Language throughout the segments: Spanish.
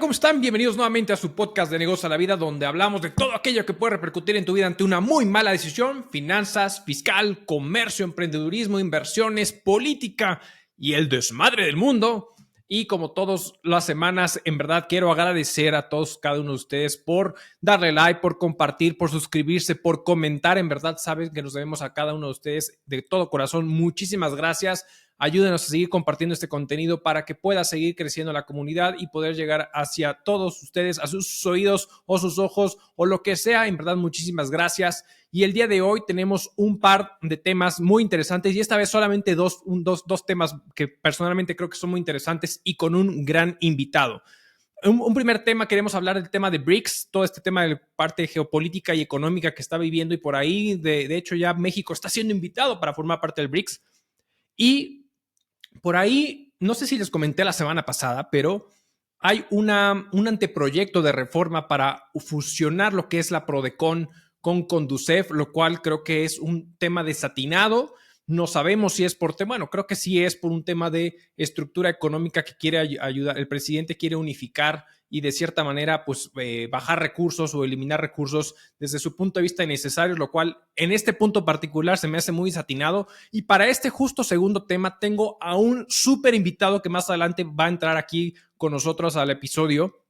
¿Cómo están? Bienvenidos nuevamente a su podcast de Negocio a la Vida, donde hablamos de todo aquello que puede repercutir en tu vida ante una muy mala decisión: finanzas, fiscal, comercio, emprendedurismo, inversiones, política y el desmadre del mundo. Y como todas las semanas, en verdad quiero agradecer a todos, cada uno de ustedes, por darle like, por compartir, por suscribirse, por comentar. En verdad saben que nos debemos a cada uno de ustedes de todo corazón. Muchísimas gracias. Ayúdenos a seguir compartiendo este contenido para que pueda seguir creciendo la comunidad y poder llegar hacia todos ustedes, a sus oídos o sus ojos o lo que sea. En verdad, muchísimas gracias. Y el día de hoy tenemos un par de temas muy interesantes, y esta vez solamente dos temas que personalmente creo que son muy interesantes y con un gran invitado. Un primer tema, queremos hablar del tema de BRICS, todo este tema de parte geopolítica y económica que está viviendo, y por ahí, de hecho, ya México está siendo invitado para formar parte del BRICS. Y por ahí, no sé si les comenté la semana pasada, pero hay un anteproyecto de reforma para fusionar lo que es la Prodecon con Conducef, lo cual creo que es un tema desatinado. No sabemos si es bueno, creo que sí es por un tema de estructura económica que quiere ayudar. El presidente quiere unificar y de cierta manera pues bajar recursos o eliminar recursos desde su punto de vista innecesarios, lo cual en este punto particular se me hace muy desatinado. Y para este justo segundo tema tengo a un súper invitado que más adelante va a entrar aquí con nosotros al episodio,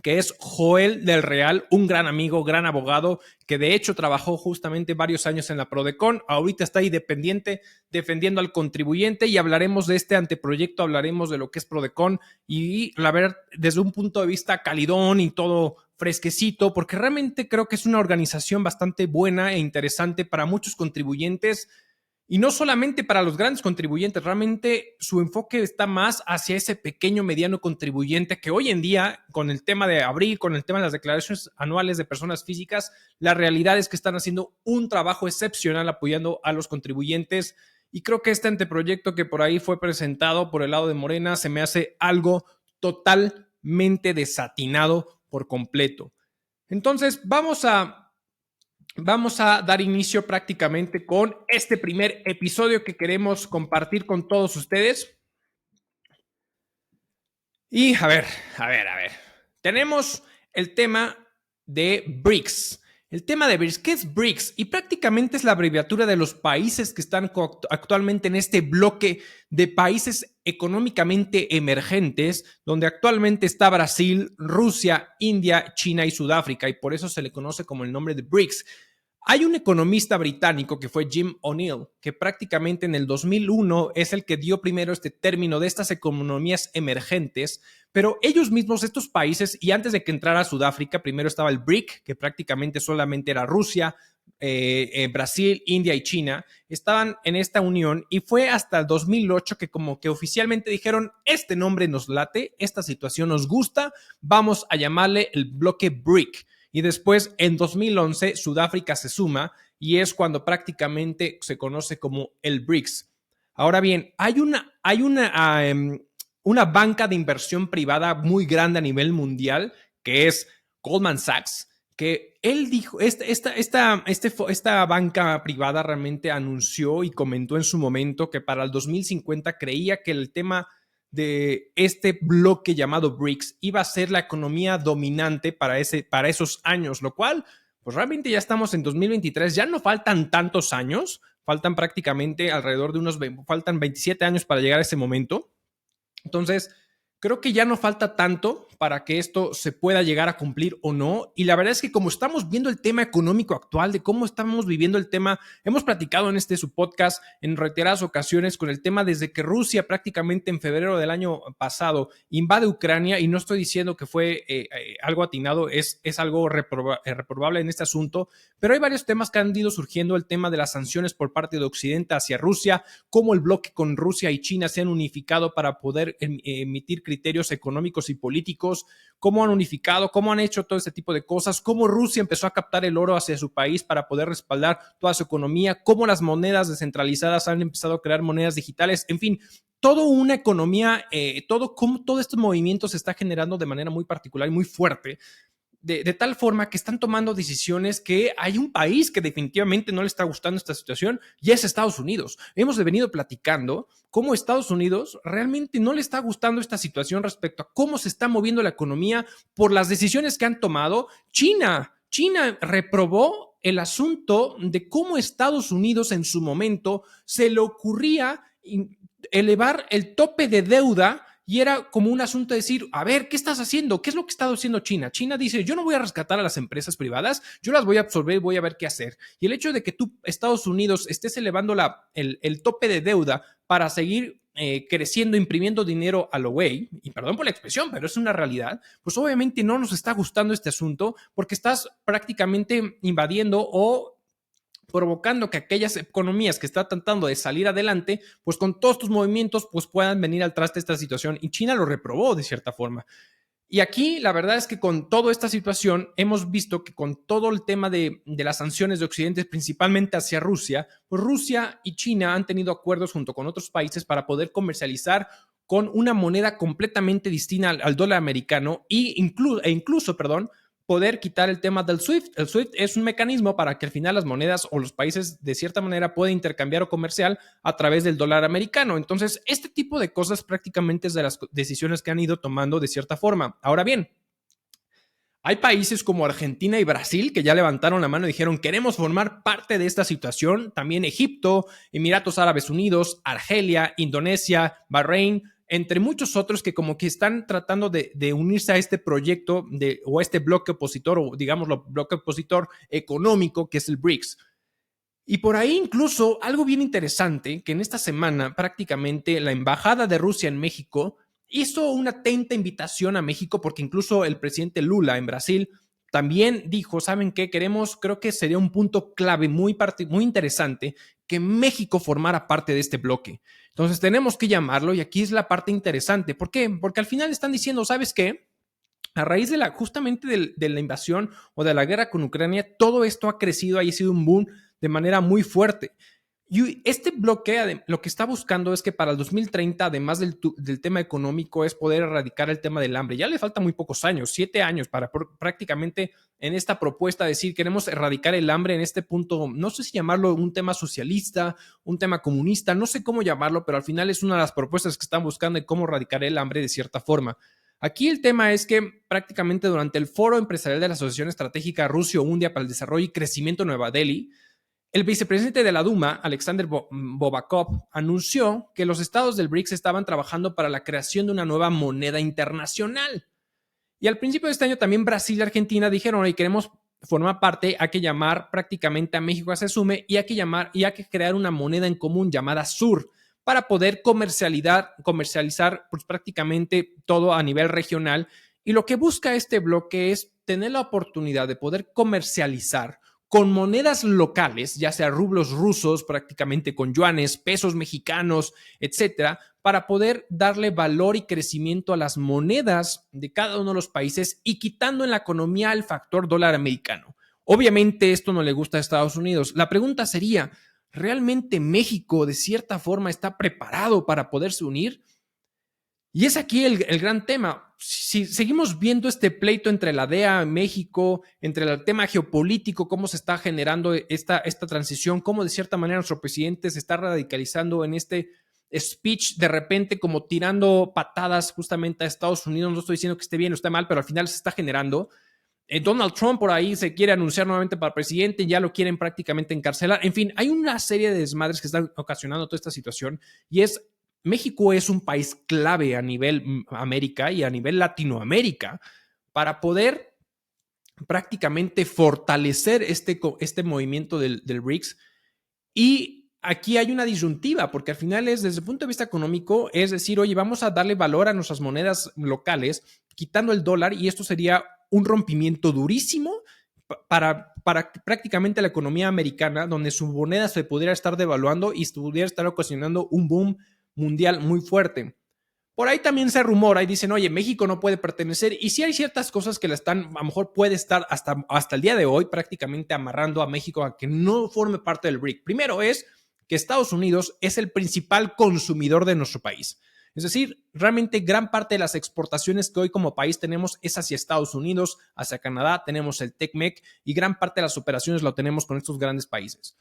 que es Joel del Real, un gran amigo, gran abogado, que de hecho trabajó justamente varios años en la Prodecon. Ahorita está ahí dependiente, defendiendo al contribuyente, y hablaremos de este anteproyecto, hablaremos de lo que es Prodecon y la verdad desde un punto de vista calidón y todo fresquecito, porque realmente creo que es una organización bastante buena e interesante para muchos contribuyentes. Y no solamente para los grandes contribuyentes, realmente su enfoque está más hacia ese pequeño, mediano contribuyente que hoy en día, con el tema de abril, con el tema de las declaraciones anuales de personas físicas, la realidad es que están haciendo un trabajo excepcional apoyando a los contribuyentes. Y creo que este anteproyecto que por ahí fue presentado por el lado de Morena se me hace algo totalmente desatinado por completo. Entonces, vamos a dar inicio prácticamente con este primer episodio que queremos compartir con todos ustedes. Y a ver. Tenemos el tema de BRICS. El tema de BRICS, ¿qué es BRICS? Y prácticamente es la abreviatura de los países que están actualmente en este bloque de países económicamente emergentes, donde actualmente está Brasil, Rusia, India, China y Sudáfrica, y por eso se le conoce como el nombre de BRICS. Hay un economista británico que fue Jim O'Neill, que prácticamente en el 2001 es el que dio primero este término de estas economías emergentes, pero ellos mismos, estos países, y antes de que entrara Sudáfrica, primero estaba el BRIC, que prácticamente solamente era Rusia, Brasil, India y China, estaban en esta unión, y fue hasta el 2008 que como que oficialmente dijeron: este nombre nos late, esta situación nos gusta, vamos a llamarle el bloque BRIC. Y después, en 2011, Sudáfrica se suma, y es cuando prácticamente se conoce como el BRICS. Ahora bien, hay una banca de inversión privada muy grande a nivel mundial, que es Goldman Sachs, que él dijo, esta banca privada realmente anunció y comentó en su momento que para el 2050 creía que el tema de este bloque llamado BRICS iba a ser la economía dominante para esos años, lo cual, pues realmente ya estamos en 2023, ya no faltan tantos años, faltan prácticamente alrededor de faltan 27 años para llegar a ese momento. Entonces, creo que ya no falta tanto para que esto se pueda llegar a cumplir o no. Y la verdad es que como estamos viendo el tema económico actual, de cómo estamos viviendo el tema, hemos platicado en su podcast en reiteradas ocasiones con el tema desde que Rusia prácticamente en febrero del año pasado invade Ucrania, y no estoy diciendo que fue algo atinado, es algo reprobable en este asunto, pero hay varios temas que han ido surgiendo: el tema de las sanciones por parte de Occidente hacia Rusia, cómo el bloque con Rusia y China se han unificado para poder emitir criterios económicos y políticos, cómo han unificado, cómo han hecho todo este tipo de cosas, cómo Rusia empezó a captar el oro hacia su país para poder respaldar toda su economía, cómo las monedas descentralizadas han empezado a crear monedas digitales, en fin, toda una economía, cómo todo este movimiento se está generando de manera muy particular y muy fuerte. de tal forma que están tomando decisiones que hay un país que definitivamente no le está gustando esta situación y es Estados Unidos. Hemos venido platicando cómo Estados Unidos realmente no le está gustando esta situación respecto a cómo se está moviendo la economía por las decisiones que han tomado. China reprobó el asunto de cómo Estados Unidos en su momento se le ocurría elevar el tope de deuda. Y era como un asunto de decir, a ver, ¿qué estás haciendo? ¿Qué es lo que está haciendo China? China dice, yo no voy a rescatar a las empresas privadas, yo las voy a absorber y voy a ver qué hacer. Y el hecho de que tú, Estados Unidos, estés elevando el tope de deuda para seguir creciendo, imprimiendo dinero a lo güey, y perdón por la expresión, pero es una realidad, pues obviamente no nos está gustando este asunto porque estás prácticamente invadiendo o provocando que aquellas economías que están tratando de salir adelante, pues con todos tus movimientos, pues puedan venir al traste esta situación. Y China lo reprobó de cierta forma. Y aquí la verdad es que con toda esta situación hemos visto que con todo el tema de las sanciones de Occidente, principalmente hacia Rusia, pues Rusia y China han tenido acuerdos junto con otros países para poder comercializar con una moneda completamente distinta al dólar americano incluso, poder quitar el tema del SWIFT. El SWIFT es un mecanismo para que al final las monedas o los países de cierta manera puedan intercambiar o comercial a través del dólar americano. Entonces, este tipo de cosas prácticamente es de las decisiones que han ido tomando de cierta forma. Ahora bien, hay países como Argentina y Brasil que ya levantaron la mano y dijeron queremos formar parte de esta situación. También Egipto, Emiratos Árabes Unidos, Argelia, Indonesia, Bahrein, entre muchos otros que como que están tratando de unirse a este proyecto o a este bloque opositor o digámoslo bloque opositor económico que es el BRICS. Y por ahí incluso algo bien interesante que en esta semana prácticamente la embajada de Rusia en México hizo una atenta invitación a México porque incluso el presidente Lula en Brasil también dijo, ¿saben qué? Creo que sería un punto clave muy interesante que México formara parte de este bloque. Entonces tenemos que llamarlo y aquí es la parte interesante. ¿Por qué? Porque al final están diciendo, ¿sabes qué? A raíz de justamente de la invasión o de la guerra con Ucrania, todo esto ha crecido, ha sido un boom de manera muy fuerte. Y este bloque lo que está buscando es que para el 2030, además del tema económico, es poder erradicar el tema del hambre. Ya le faltan muy pocos años, 7 años, para prácticamente en esta propuesta decir queremos erradicar el hambre en este punto, no sé si llamarlo un tema socialista, un tema comunista, no sé cómo llamarlo, pero al final es una de las propuestas que están buscando de cómo erradicar el hambre de cierta forma. Aquí el tema es que prácticamente durante el foro empresarial de la Asociación Estratégica Rusia-India para el Desarrollo y Crecimiento en Nueva Delhi, el vicepresidente de la Duma, Alexander Bobakov, anunció que los estados del BRICS estaban trabajando para la creación de una nueva moneda internacional. Y al principio de este año también Brasil y Argentina dijeron, oye, queremos formar parte, hay que llamar prácticamente a México a se sume y hay que crear una moneda en común llamada SUR para poder comercializar pues, prácticamente todo a nivel regional. Y lo que busca este bloque es tener la oportunidad de poder comercializar con monedas locales, ya sea rublos rusos, prácticamente con yuanes, pesos mexicanos, etcétera, para poder darle valor y crecimiento a las monedas de cada uno de los países y quitando en la economía el factor dólar americano. Obviamente esto no le gusta a Estados Unidos. La pregunta sería, ¿realmente México de cierta forma está preparado para poderse unir? Y es aquí el gran tema. Si seguimos viendo este pleito entre la DEA, México, entre el tema geopolítico, cómo se está generando esta transición, cómo de cierta manera nuestro presidente se está radicalizando en este speech, de repente como tirando patadas justamente a Estados Unidos. No estoy diciendo que esté bien o esté mal, pero al final se está generando. Donald Trump por ahí se quiere anunciar nuevamente para presidente, ya lo quieren prácticamente encarcelar. En fin, hay una serie de desmadres que están ocasionando toda esta situación y México es un país clave a nivel América y a nivel Latinoamérica para poder prácticamente fortalecer este movimiento del BRICS. Y aquí hay una disyuntiva, porque al final desde el punto de vista económico, es decir, oye, vamos a darle valor a nuestras monedas locales, quitando el dólar, y esto sería un rompimiento durísimo para prácticamente la economía americana, donde su moneda se pudiera estar devaluando y pudiera estar ocasionando un boom mundial muy fuerte. Por ahí también se rumora y dicen, oye, México no puede pertenecer, y sí hay ciertas cosas que a lo mejor puede estar hasta el día de hoy prácticamente amarrando a México a que no forme parte del BRIC. Primero es que Estados Unidos es el principal consumidor de nuestro país. Es decir, realmente gran parte de las exportaciones que hoy como país tenemos es hacia Estados Unidos, hacia Canadá, tenemos el TECMEC y gran parte de las operaciones lo tenemos con estos grandes países.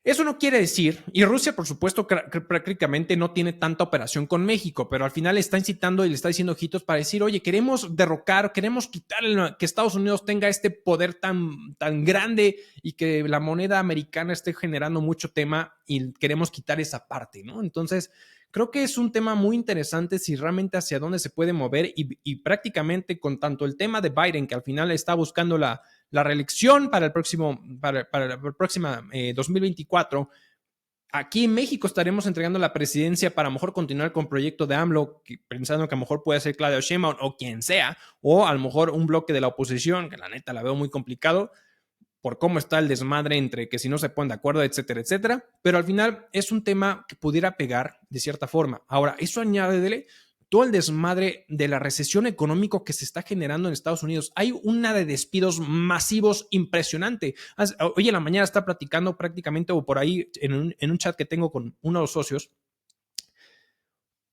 Eso no quiere decir, y Rusia por supuesto que prácticamente no tiene tanta operación con México, pero al final le está incitando y le está diciendo ojitos para decir, oye, queremos derrocar, queremos quitar que Estados Unidos tenga este poder tan grande y que la moneda americana esté generando mucho tema y queremos quitar esa parte, ¿no? Entonces, creo que es un tema muy interesante si realmente hacia dónde se puede mover y prácticamente con tanto el tema de Biden, que al final está buscando la reelección para el próximo 2024. Aquí en México estaremos entregando la presidencia para a lo mejor continuar con el proyecto de AMLO, pensando que a lo mejor puede ser Claudia Sheinbaum o quien sea, o a lo mejor un bloque de la oposición, que la neta la veo muy complicado por cómo está el desmadre entre que si no se ponen de acuerdo, etcétera, etcétera. Pero al final es un tema que pudiera pegar de cierta forma. Ahora, eso añádele todo el desmadre de la recesión económica que se está generando en Estados Unidos. Hay una de despidos masivos impresionante. Hoy en la mañana está platicando prácticamente o por ahí en un chat que tengo con uno de los socios.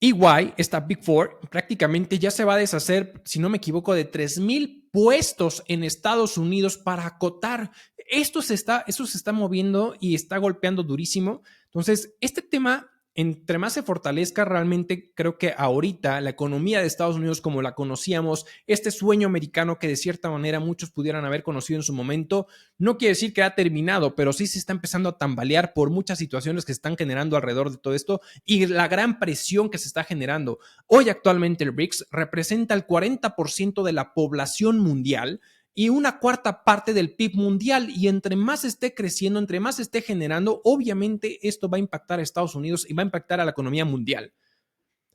EY, esta Big Four, prácticamente ya se va a deshacer, si no me equivoco, de 3,000 puestos en Estados Unidos para acotar. Eso se está moviendo y está golpeando durísimo. Entonces, este tema, entre más se fortalezca, realmente creo que ahorita la economía de Estados Unidos como la conocíamos, este sueño americano que de cierta manera muchos pudieran haber conocido en su momento, no quiere decir que ha terminado, pero sí se está empezando a tambalear por muchas situaciones que se están generando alrededor de todo esto y la gran presión que se está generando. Hoy actualmente el BRICS representa el 40% de la población mundial y una cuarta parte del PIB mundial, y entre más esté creciendo, entre más esté generando, obviamente esto va a impactar a Estados Unidos y va a impactar a la economía mundial.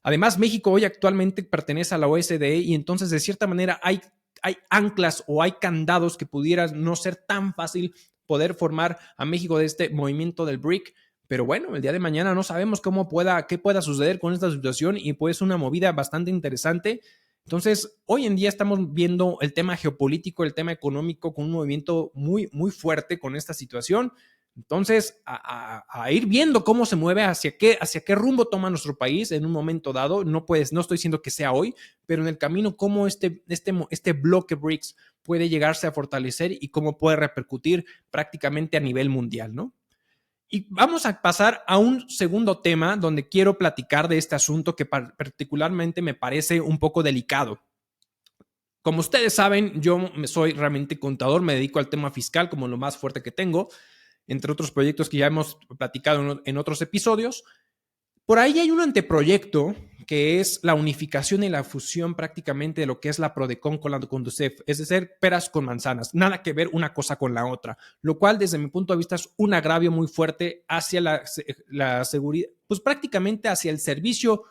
Además, México hoy actualmente pertenece a la OSDE y entonces de cierta manera hay anclas o hay candados que pudieran no ser tan fácil poder formar a México de este movimiento del BRIC. Pero bueno, el día de mañana no sabemos qué pueda suceder con esta situación y pues una movida bastante interesante. Entonces, hoy en día estamos viendo el tema geopolítico, el tema económico con un movimiento muy, muy fuerte con esta situación. Entonces, a ir viendo cómo se mueve, hacia qué rumbo toma nuestro país en un momento dado. No estoy diciendo que sea hoy, pero en el camino, cómo este bloque BRICS puede llegarse a fortalecer y cómo puede repercutir prácticamente a nivel mundial, ¿no? Y vamos a pasar a un segundo tema donde quiero platicar de este asunto que particularmente me parece un poco delicado. Como ustedes saben, yo soy realmente contador, me dedico al tema fiscal como lo más fuerte que tengo, entre otros proyectos que ya hemos platicado en otros episodios. Por ahí hay un anteproyecto que es la unificación y la fusión prácticamente de lo que es la Prodecon con la Conducef, es decir, peras con manzanas, nada que ver una cosa con la otra, lo cual desde mi punto de vista es un agravio muy fuerte hacia la seguridad, pues prácticamente hacia el servicio,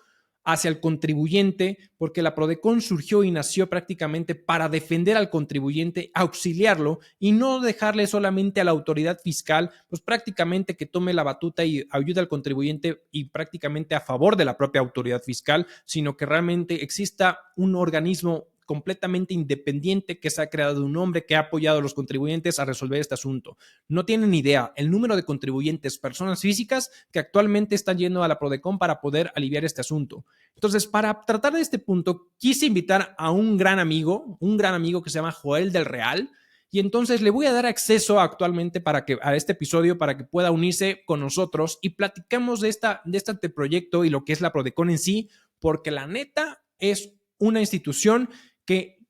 hacia el contribuyente, porque la Prodecon surgió y nació prácticamente para defender al contribuyente, auxiliarlo y no dejarle solamente a la autoridad fiscal, pues prácticamente que tome la batuta y ayude al contribuyente y prácticamente a favor de la propia autoridad fiscal, sino que realmente exista un organismo completamente independiente que se ha creado un hombre que ha apoyado a los contribuyentes a resolver este asunto. No tienen idea el número de contribuyentes, personas físicas que actualmente están yendo a la Prodecon para poder aliviar este asunto. Entonces, para tratar de este punto, quise invitar a un gran amigo que se llama Joel del Real, y entonces le voy a dar acceso actualmente a este episodio para que pueda unirse con nosotros y platicamos de este proyecto y lo que es la Prodecon en sí, porque la neta es una institución que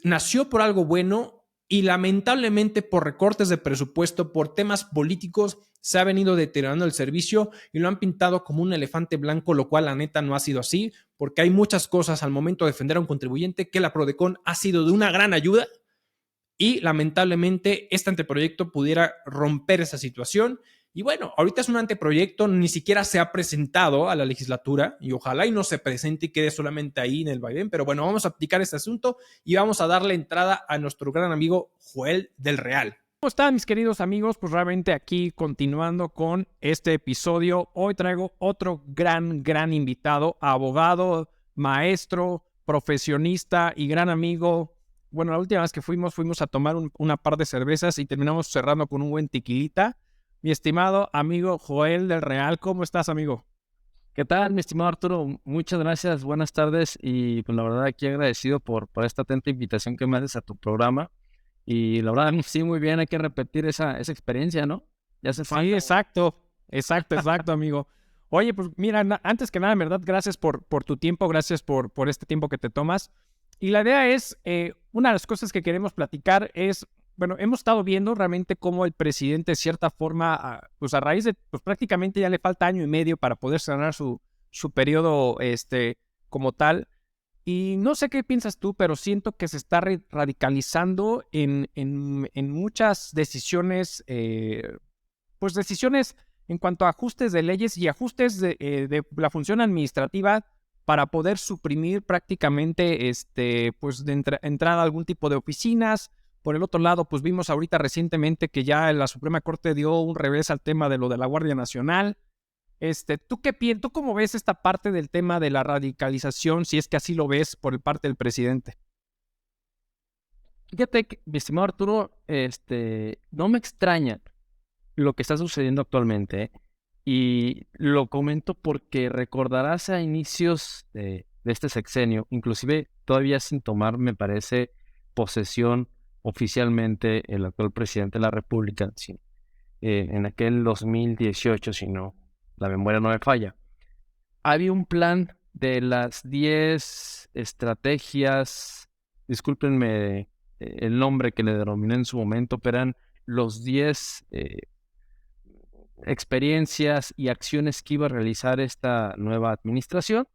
nació por algo bueno y lamentablemente por recortes de presupuesto, por temas políticos, se ha venido deteriorando el servicio y lo han pintado como un elefante blanco, lo cual la neta no ha sido así, porque hay muchas cosas al momento de defender a un contribuyente que la Prodecon ha sido de una gran ayuda y lamentablemente este anteproyecto pudiera romper esa situación. Y bueno, ahorita es un anteproyecto, ni siquiera se ha presentado a la legislatura y ojalá y no se presente y quede solamente ahí en el vaivén, pero bueno, vamos a aplicar este asunto y vamos a darle entrada a nuestro gran amigo Joel del Real. ¿Cómo están mis queridos amigos? Pues realmente aquí continuando con este episodio, hoy traigo otro gran invitado, abogado, maestro, profesionista y gran amigo. Bueno, la última vez que fuimos a tomar una par de cervezas y terminamos cerrando con un buen tequilita. Mi estimado amigo Joel del Real, ¿cómo estás, amigo? ¿Qué tal, mi estimado Arturo? Muchas gracias, buenas tardes y pues la verdad aquí agradecido por esta atenta invitación que me haces a tu programa y la verdad sí, muy bien, hay que repetir esa experiencia, ¿no? Ya hace Sí, falta. exacto, amigo. Oye, pues mira, antes que nada, en verdad, gracias por tu tiempo, gracias por este tiempo que te tomas. Y la idea es, una de las cosas que queremos platicar es, bueno, hemos estado viendo realmente cómo el presidente, de cierta forma, pues a raíz de, pues prácticamente ya le falta año y medio para poder cerrar su periodo, como tal. Y no sé qué piensas tú, pero siento que se está radicalizando en muchas decisiones, pues decisiones en cuanto a ajustes de leyes y ajustes de la función administrativa para poder suprimir prácticamente, pues de entrada algún tipo de oficinas. Por el otro lado, pues vimos ahorita recientemente que ya la Suprema Corte dio un revés al tema de lo de la Guardia Nacional. ¿Tú qué piensas? ¿Tú cómo ves esta parte del tema de la radicalización, si es que así lo ves por parte del presidente? Fíjate que, mi estimado Arturo, no me extraña lo que está sucediendo actualmente, ¿eh? Y lo comento porque recordarás a inicios de este sexenio, inclusive todavía sin tomar, me parece, posesión oficialmente el actual presidente de la República, sí, en aquel 2018, si no, la memoria no me falla, había un plan de las 10 estrategias, discúlpenme el nombre que le denominé en su momento, pero eran los 10 experiencias y acciones que iba a realizar esta nueva administración,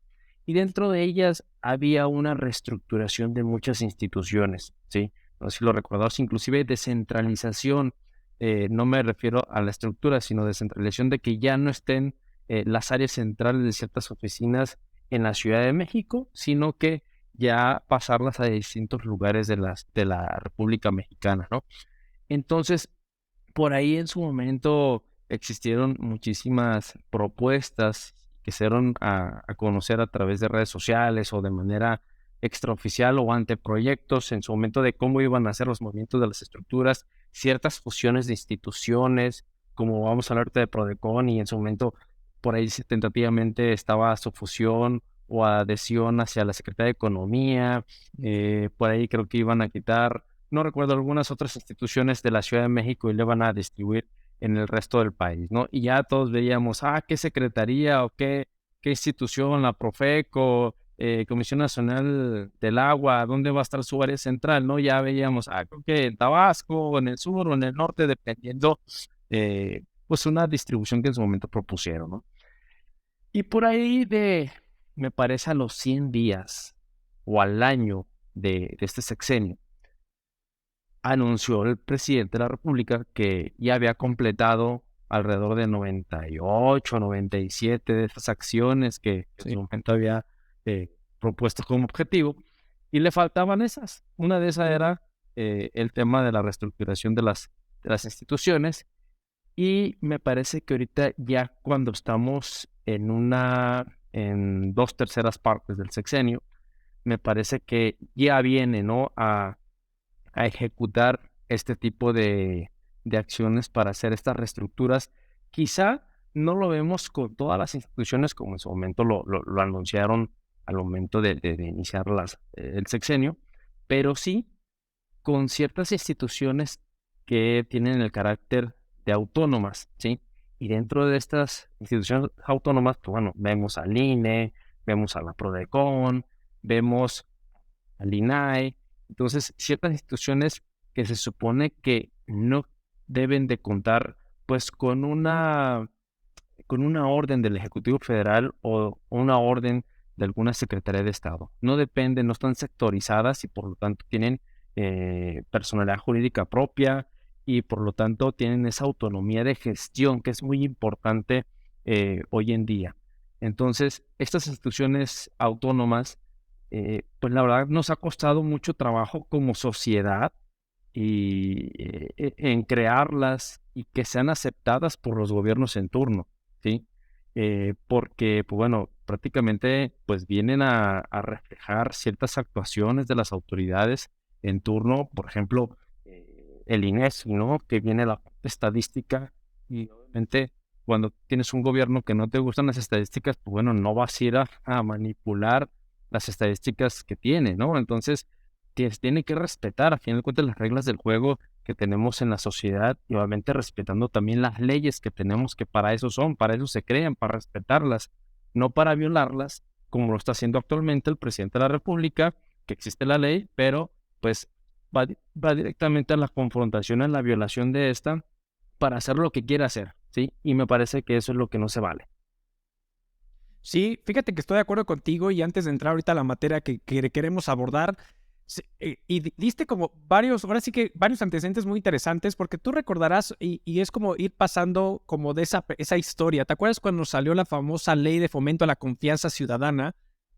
y dentro de ellas había una reestructuración de muchas instituciones, ¿sí? No sé si lo recordás, inclusive descentralización, no me refiero a la estructura, sino descentralización de que ya no estén las áreas centrales de ciertas oficinas en la Ciudad de México, sino que ya pasarlas a distintos lugares de la República Mexicana, ¿no? Entonces, por ahí en su momento existieron muchísimas propuestas que se dieron a conocer a través de redes sociales o de manera extraoficial o ante proyectos en su momento de cómo iban a ser los movimientos de las estructuras, ciertas fusiones de instituciones, como vamos a hablar ahorita de Prodecon, y en su momento por ahí tentativamente estaba su fusión o adhesión hacia la Secretaría de Economía, por ahí creo que iban a quitar, no recuerdo, algunas otras instituciones de la Ciudad de México y le van a distribuir en el resto del país, ¿no? Y ya todos veíamos, qué secretaría o qué institución, la Profeco, Comisión Nacional del Agua, ¿dónde va a estar su área central, no? Ya veíamos, creo que en Tabasco, o en el sur, o en el norte, dependiendo, pues una distribución que en su momento propusieron, ¿no? Y por ahí me parece a los 100 días o al año de este sexenio, anunció el presidente de la República que ya había completado alrededor de 98, 97 de estas acciones que en Sí. su momento había propuesto como objetivo, y le faltaban esas. Una de esas era el tema de la reestructuración de las instituciones, y me parece que ahorita ya cuando estamos en dos terceras partes del sexenio, me parece que ya viene, ¿no? A ejecutar este tipo de acciones para hacer estas reestructuras. Quizá no lo vemos con todas las instituciones como en su momento lo anunciaron al momento de iniciar el sexenio, pero sí con ciertas instituciones que tienen el carácter de autónomas, ¿sí? Y dentro de estas instituciones autónomas, pues bueno, vemos al INE, vemos a la Prodecon, vemos al INAE. Entonces, ciertas instituciones que se supone que no deben de contar, pues, con una orden del Ejecutivo Federal o una orden de alguna Secretaría de Estado. No dependen, no están sectorizadas y por lo tanto tienen personalidad jurídica propia, y por lo tanto tienen esa autonomía de gestión que es muy importante hoy en día. Entonces, estas instituciones autónomas, pues la verdad nos ha costado mucho trabajo como sociedad y en crearlas y que sean aceptadas por los gobiernos en turno, ¿sí? Porque, pues bueno, prácticamente pues vienen a reflejar ciertas actuaciones de las autoridades en turno, por ejemplo, el INEGI, ¿no? Que viene la estadística y obviamente cuando tienes un gobierno que no te gustan las estadísticas, pues bueno, no vas a ir a manipular las estadísticas que tiene, ¿no? Entonces, tiene que respetar, a fin de cuentas, las reglas del juego que tenemos en la sociedad y obviamente respetando también las leyes que tenemos, que para eso son, para eso se crean, para respetarlas, no para violarlas, como lo está haciendo actualmente el presidente de la República, que existe la ley, pero pues va directamente a la confrontación, a la violación de esta, para hacer lo que quiere hacer, ¿sí? Y me parece que eso es lo que no se vale. Sí, fíjate que estoy de acuerdo contigo y antes de entrar ahorita a la materia que queremos abordar, diste como varios, ahora sí que varios antecedentes muy interesantes porque tú recordarás y es como ir pasando como de esa historia. ¿Te acuerdas cuando salió la famosa ley de fomento a la confianza ciudadana?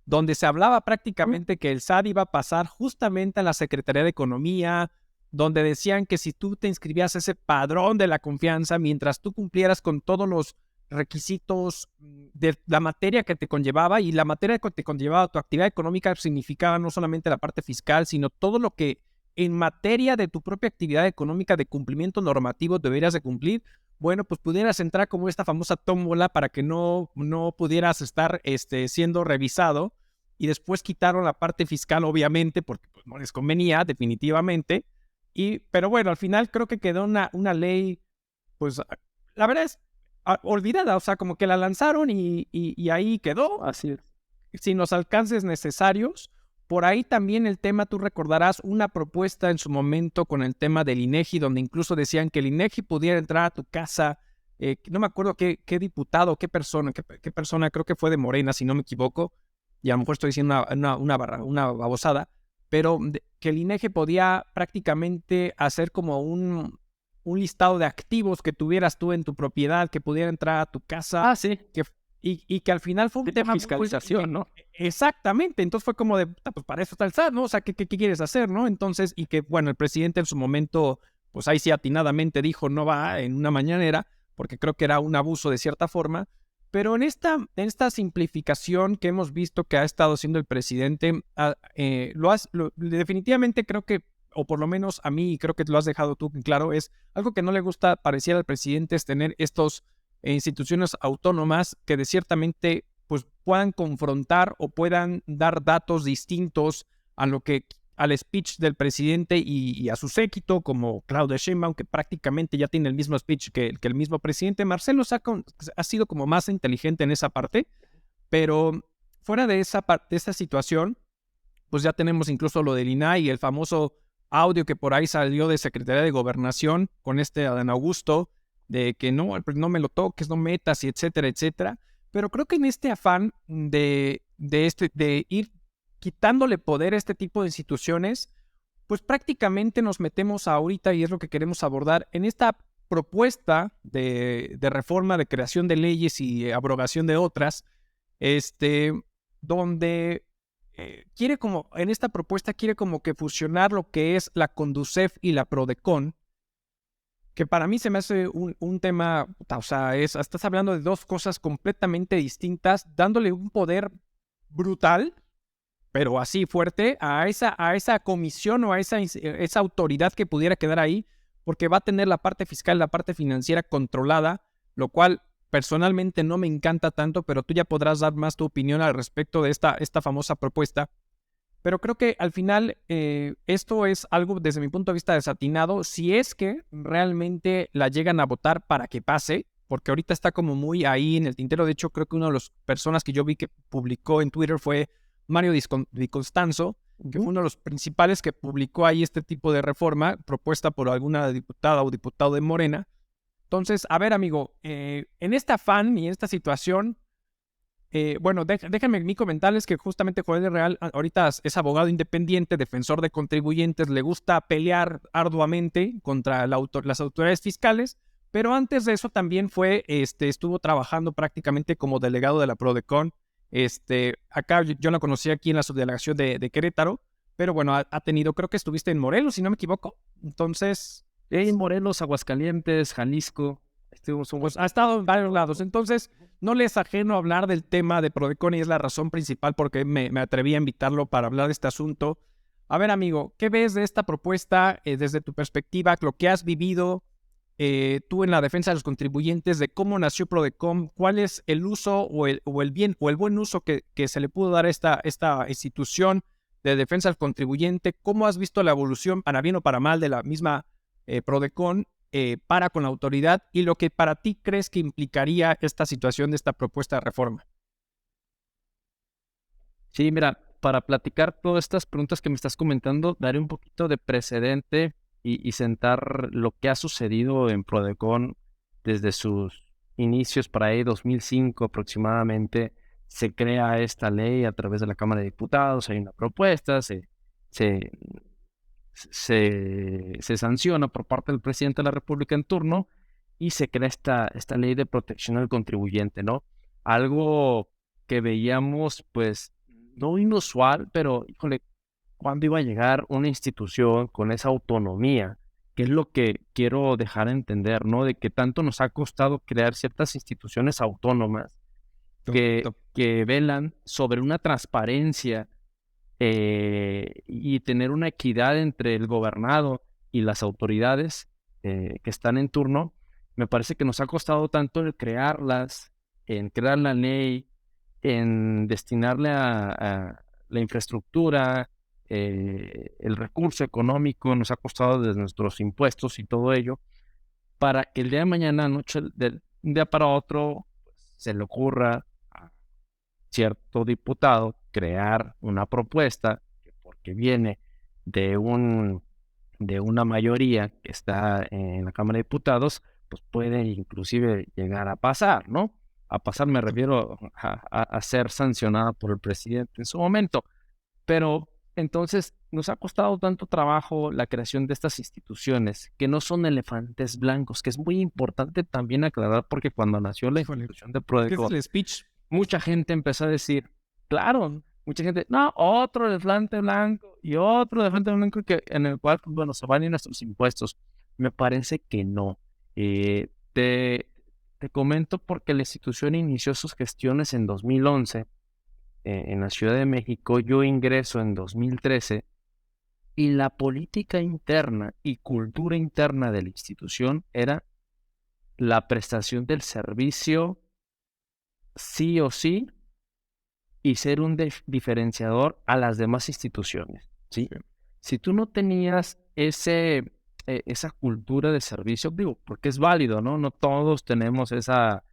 Donde se hablaba prácticamente que el SAT iba a pasar justamente a la Secretaría de Economía, donde decían que si tú te inscribías a ese padrón de la confianza, mientras tú cumplieras con todos los requisitos de la materia que te conllevaba, y la materia que te conllevaba tu actividad económica significaba no solamente la parte fiscal, sino todo lo que en materia de tu propia actividad económica de cumplimiento normativo deberías de cumplir. Bueno, pues pudieras entrar como esta famosa tómbola para que no pudieras estar siendo revisado, y después quitaron la parte fiscal, obviamente, porque pues, no les convenía definitivamente. Pero bueno, al final creo que quedó una ley, pues la verdad es olvidada, o sea, como que la lanzaron y ahí quedó, Así es. sin los alcances necesarios. Por ahí también el tema, tú recordarás una propuesta en su momento con el tema del INEGI, donde incluso decían que el INEGI pudiera entrar a tu casa, no me acuerdo qué diputado, qué persona, creo que fue de Morena, si no me equivoco, y a lo mejor estoy diciendo una babosada, pero que el INEGI podía prácticamente hacer como un listado de activos que tuvieras tú en tu propiedad, que pudiera entrar a tu casa. Ah, sí. Y que al final fue un Tipo tema fiscalización, ¿no? Exactamente, entonces fue como de, pues para eso está el SAT, ¿no? O sea, ¿qué quieres hacer, no? Entonces, y que, bueno, el presidente en su momento, pues ahí sí atinadamente dijo, no va en una mañanera, porque creo que era un abuso de cierta forma, pero en esta simplificación que hemos visto que ha estado haciendo el presidente, definitivamente creo que, o por lo menos a mí, creo que lo has dejado tú claro, es algo que no le gusta, pareciera al presidente, es tener estos instituciones autónomas que de ciertamente pues puedan confrontar o puedan dar datos distintos a lo que al speech del presidente y a su séquito, como Claudia Sheinbaum, que prácticamente ya tiene el mismo speech que el mismo presidente. Marcelo ha sido como más inteligente en esa parte, pero fuera de esa situación, pues ya tenemos incluso lo del INAI y el famoso audio que por ahí salió de Secretaría de Gobernación con Adán Augusto, de que no me lo toques, no metas, y etcétera, etcétera. Pero creo que en este afán de ir quitándole poder a este tipo de instituciones, pues prácticamente nos metemos ahorita, y es lo que queremos abordar, en esta propuesta de reforma, de creación de leyes y abrogación de otras, donde quiere como, en esta propuesta quiere como que fusionar lo que es la Conducef y la Prodecon, que para mí se me hace un tema, o sea, estás hablando de dos cosas completamente distintas, dándole un poder brutal, pero así fuerte, a esa comisión o a esa autoridad que pudiera quedar ahí, porque va a tener la parte fiscal, la parte financiera controlada, lo cual personalmente no me encanta tanto, pero tú ya podrás dar más tu opinión al respecto de esta famosa propuesta. Pero creo que al final esto es algo desde mi punto de vista desatinado, si es que realmente la llegan a votar para que pase, porque ahorita está como muy ahí en el tintero. De hecho, creo que una de las personas que yo vi que publicó en Twitter fue Mario Di Constanzo, que fue uno de los principales que publicó ahí este tipo de reforma propuesta por alguna diputada o diputado de Morena. Entonces, a ver, amigo, en este afán y en esta situación, bueno, déjenme mi comentarles que justamente Joel de Real ahorita es abogado independiente, defensor de contribuyentes, le gusta pelear arduamente contra las autoridades fiscales, pero antes de eso también estuvo trabajando prácticamente como delegado de la Prodecon. Acá yo la conocí aquí en la subdelegación de Querétaro, pero bueno, ha tenido, creo que estuviste en Morelos, si no me equivoco. Entonces, En Morelos, Aguascalientes, Jalisco, pues ha estado en varios lados. Entonces, no le es ajeno hablar del tema de Prodecon y es la razón principal porque me atreví a invitarlo para hablar de este asunto. A ver, amigo, ¿qué ves de esta propuesta desde tu perspectiva, lo que has vivido? tú en la defensa de los contribuyentes, de cómo nació Prodecon, cuál es el uso o el bien o el buen uso que se le pudo dar a esta institución de defensa del contribuyente, cómo has visto la evolución, para bien o para mal, de la misma Prodecon para con la autoridad y lo que para ti crees que implicaría esta situación de esta propuesta de reforma. Sí, mira, para platicar todas estas preguntas que me estás comentando, daré un poquito de precedente y sentar lo que ha sucedido en Prodecon desde sus inicios, para ahí 2005 aproximadamente. Se crea esta ley a través de la Cámara de Diputados, hay una propuesta, se, se sanciona por parte del presidente de la República en turno y se crea esta ley de protección al contribuyente, ¿no? Algo que veíamos, pues, no inusual, pero, híjole, ¿cuándo iba a llegar una institución con esa autonomía? Que es lo que quiero dejar a entender, ¿no? De que tanto nos ha costado crear ciertas instituciones autónomas que velan sobre una transparencia y tener una equidad entre el gobernado y las autoridades que están en turno. Me parece que nos ha costado tanto el crearlas, en crear la ley, en destinarle a la infraestructura, el recurso económico, nos ha costado desde nuestros impuestos y todo ello, para que el día de mañana, noche, de un día para otro, pues, se le ocurra a cierto diputado crear una propuesta que, porque viene de de una mayoría que está en la Cámara de Diputados, pues puede inclusive llegar a pasar, ¿no? A pasar me refiero a ser sancionada por el presidente en su momento. Pero entonces nos ha costado tanto trabajo la creación de estas instituciones, que no son elefantes blancos, que es muy importante también aclarar, porque cuando nació la Híjole, institución de ¿qué es Prodeco, el speech? mucha gente empezó a decir, claro, mucha gente, no, otro elefante blanco y otro elefante blanco en el cual, pues, bueno, se van a ir nuestros impuestos. Me parece que no. Eh, te, te comento porque la institución inició sus gestiones en 2011 en la Ciudad de México. Yo ingreso en 2013 y la política interna y cultura interna de la institución era la prestación del servicio sí o sí y ser un diferenciador a las demás instituciones, ¿sí? Sí. Si tú no tenías esa cultura de servicio, digo, porque es válido, ¿no? No todos tenemos esa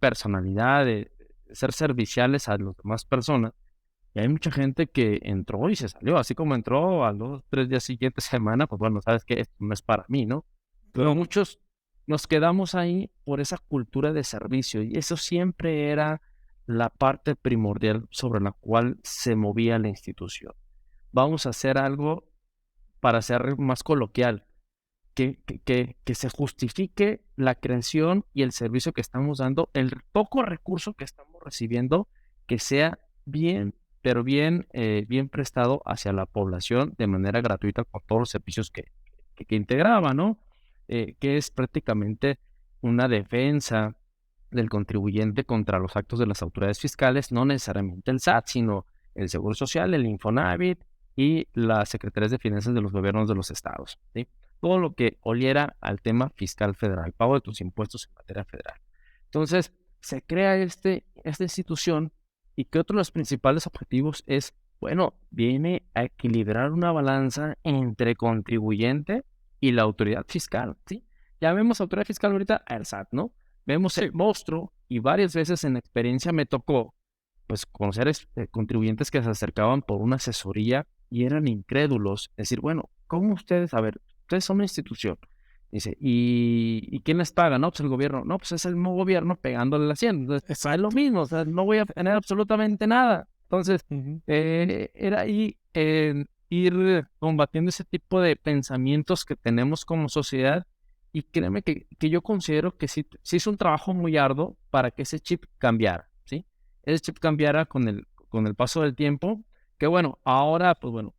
personalidad de ser serviciales a las demás personas. Y hay mucha gente que entró y se salió, así como entró a los 3 días siguientes, semana, pues bueno, sabes que esto no es para mí, ¿no? Pero muchos nos quedamos ahí por esa cultura de servicio y eso siempre era la parte primordial sobre la cual se movía la institución. Vamos a hacer algo para ser más coloquial, que se justifique la creación y el servicio que estamos dando, el poco recurso que estamos recibiendo, que sea bien, pero bien prestado hacia la población de manera gratuita con todos los servicios que integraba, ¿no? Que es prácticamente una defensa del contribuyente contra los actos de las autoridades fiscales, no necesariamente el SAT, sino el Seguro Social, el Infonavit y las Secretarías de Finanzas de los gobiernos de los estados, ¿sí? Todo lo que oliera al tema fiscal federal, pago de tus impuestos en materia federal. Entonces, se crea esta institución y que otro de los principales objetivos es, bueno, viene a equilibrar una balanza entre contribuyente y la autoridad fiscal, ¿sí? Ya vemos autoridad fiscal ahorita al SAT, ¿no? Vemos el monstruo y varias veces en experiencia me tocó, pues, conocer contribuyentes que se acercaban por una asesoría y eran incrédulos. Es decir, bueno, ¿cómo ustedes? A ver, ustedes son una institución. Dice, ¿y quién les paga? No, pues el gobierno. No, pues es el mismo gobierno pegándole la hacienda. Entonces, es lo mismo, o sea, no voy a tener absolutamente nada. Entonces, era ahí ir combatiendo ese tipo de pensamientos que tenemos como sociedad. Y créeme que yo considero que sí es un trabajo muy arduo para que ese chip cambiara, ¿sí? Ese chip cambiara con el paso del tiempo, que bueno, ahora, pues bueno,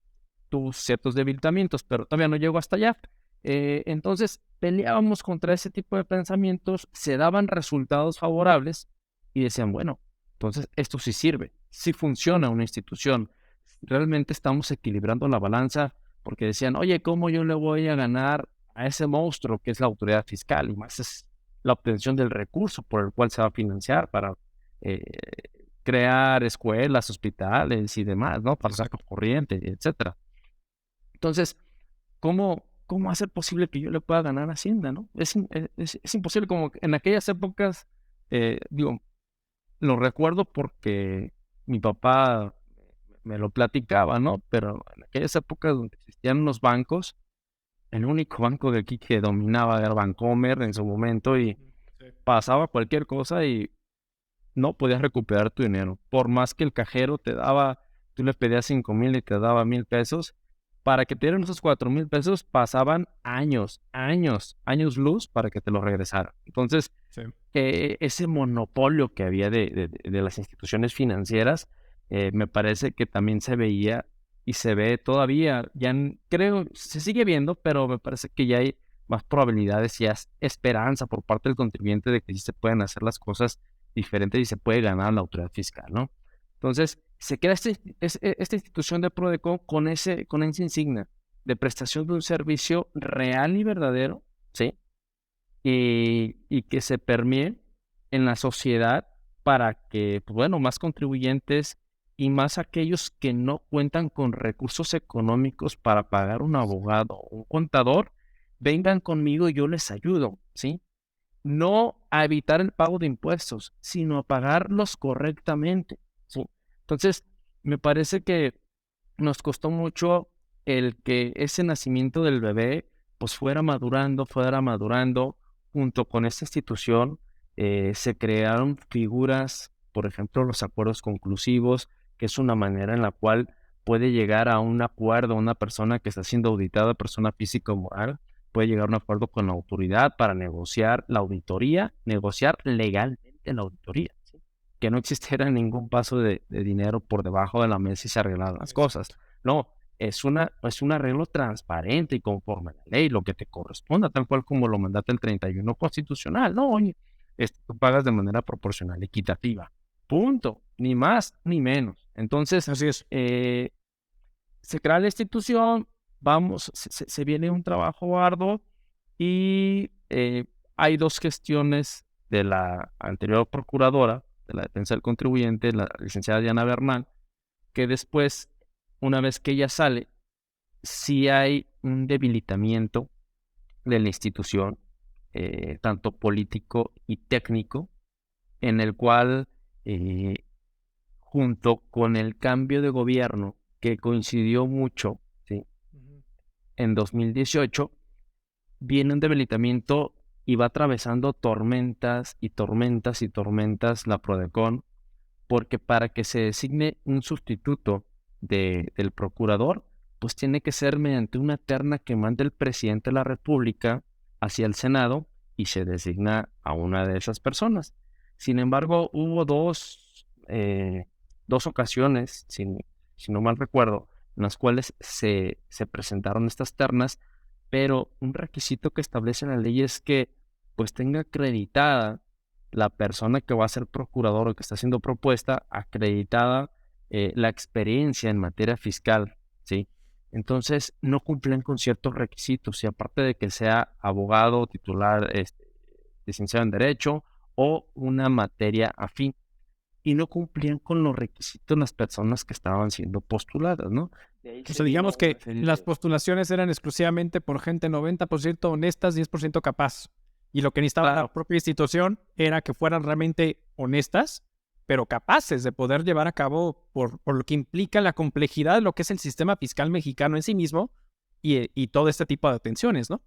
tuvo ciertos debilitamientos, pero todavía no llegó hasta allá. Entonces, peleábamos contra ese tipo de pensamientos, se daban resultados favorables y decían, bueno, entonces esto sí sirve, sí funciona una institución, realmente estamos equilibrando la balanza, porque decían, oye, ¿cómo yo le voy a ganar a ese monstruo que es la autoridad fiscal, y más es la obtención del recurso por el cual se va a financiar para eh, crear escuelas, hospitales y demás, ¿no? Para sacar corriente, etcétera. Entonces, ¿cómo hacer posible que yo le pueda ganar a Hacienda, no? Es imposible, como que en aquellas épocas, digo, lo recuerdo porque mi papá me lo platicaba, ¿no? Pero en aquellas épocas donde existían los bancos, el único banco de aquí que dominaba era Bancomer en su momento, y Sí. pasaba cualquier cosa y no podías recuperar tu dinero. Por más que el cajero te daba, tú le pedías 5,000 y te daba 1,000 pesos, para que te dieran esos 4,000 pesos pasaban años, años, años luz para que te lo regresaran. Entonces, Sí. ese monopolio que había de las instituciones financieras, me parece que también se veía y se ve todavía, creo, se sigue viendo, pero me parece que ya hay más probabilidades y esperanza por parte del contribuyente de que sí se pueden hacer las cosas diferentes y se puede ganar la autoridad fiscal, ¿no? Entonces, se crea esta institución de Prodeco con esa insignia de prestación de un servicio real y verdadero, ¿sí? Y que se permee en la sociedad para que, pues, bueno, más contribuyentes y más aquellos que no cuentan con recursos económicos para pagar un abogado o un contador, vengan conmigo y yo les ayudo, ¿sí? No a evitar el pago de impuestos, sino a pagarlos correctamente, ¿sí? Entonces, me parece que nos costó mucho el que ese nacimiento del bebé, pues, fuera madurando. Junto con esta institución, se crearon figuras, por ejemplo, los acuerdos conclusivos, que es una manera en la cual puede llegar a un acuerdo una persona que está siendo auditada, persona física o moral, puede llegar a un acuerdo con la autoridad para negociar la auditoría, negociar legalmente la auditoría, ¿sí? Que no existiera ningún paso de dinero por debajo de la mesa y se arreglaran las cosas. Exacto. No, es un arreglo transparente y conforme a la ley, lo que te corresponda, tal cual como lo mandata el 31 constitucional. No, oye, tú pagas de manera proporcional, equitativa. Punto. Ni más ni menos. Entonces, Así es. se crea la institución, se viene un trabajo arduo y hay dos gestiones de la anterior procuradora de la defensa del contribuyente, la licenciada Diana Bernal, que después, una vez que ella sale, sí hay un debilitamiento de la institución, tanto político y técnico, en el cual, eh, junto con el cambio de gobierno, que coincidió mucho, ¿sí? Ujú. En 2018, viene un debilitamiento y va atravesando tormentas y tormentas y tormentas la Prodecon, porque para que se designe un sustituto del procurador, pues tiene que ser mediante una terna que mande el presidente de la República hacia el Senado y se designa a una de esas personas. Sin embargo, hubo dos ocasiones, si no mal recuerdo, en las cuales se presentaron estas ternas, pero un requisito que establece la ley es que pues tenga acreditada la persona que va a ser procurador o que está siendo propuesta, acreditada la experiencia en materia fiscal, ¿sí? Entonces, no cumplen con ciertos requisitos, y aparte de que sea abogado, titular, licenciado en Derecho o una materia afín, y no cumplían con los requisitos las personas que estaban siendo postuladas, ¿no? De ahí O se sea, vino digamos una que serie las de... postulaciones eran exclusivamente por gente 90% honestas, 10% capaz. Y lo que necesitaba la Claro, propia institución era que fueran realmente honestas, pero capaces de poder llevar a cabo, por lo que implica la complejidad de lo que es el sistema fiscal mexicano en sí mismo y todo este tipo de atenciones, ¿no?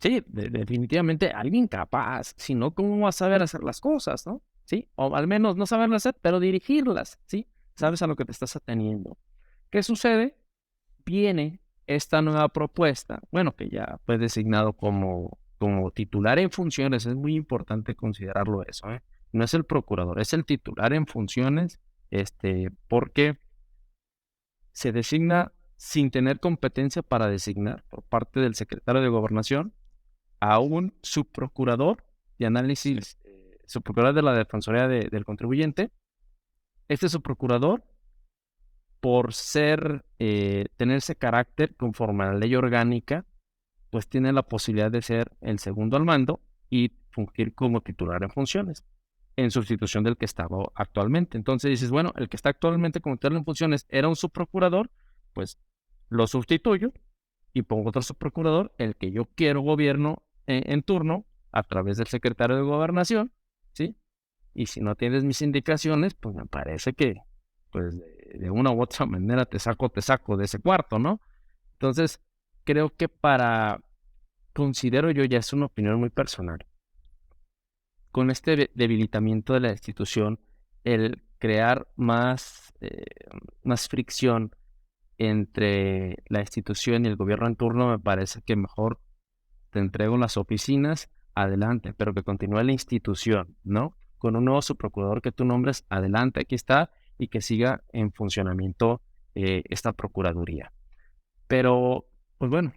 sí, definitivamente alguien capaz, si no, ¿cómo va a saber hacer las cosas, no? ¿Sí? O al menos no saberlas hacer, pero dirigirlas, ¿sí? Sabes a lo que te estás ateniendo. ¿Qué sucede? Viene esta nueva propuesta, bueno, que ya fue designado como titular en funciones, es muy importante considerarlo eso, ¿eh? No es el procurador, es el titular en funciones, porque se designa sin tener competencia para designar por parte del secretario de Gobernación a un subprocurador de Sí. análisis, subprocurador de la Defensoría del Contribuyente. Este subprocurador, por tener ese carácter conforme a la ley orgánica, pues tiene la posibilidad de ser el segundo al mando y fungir como titular en funciones, en sustitución del que estaba actualmente. Entonces dices, bueno, el que está actualmente como titular en funciones era un subprocurador, pues lo sustituyo y pongo otro subprocurador, el que yo quiero gobierno en turno, a través del secretario de Gobernación, ¿sí? Y si no tienes mis indicaciones, pues me parece que, pues de una u otra manera te saco de ese cuarto, ¿no? Entonces, creo que considero yo, ya es una opinión muy personal, con este debilitamiento de la institución, el crear más fricción entre la institución y el gobierno en turno, me parece que mejor te entrego las oficinas, adelante, pero que continúe la institución, ¿no? Con un nuevo subprocurador que tú nombres, adelante, aquí está, y que siga en funcionamiento esta procuraduría. Pero, pues bueno,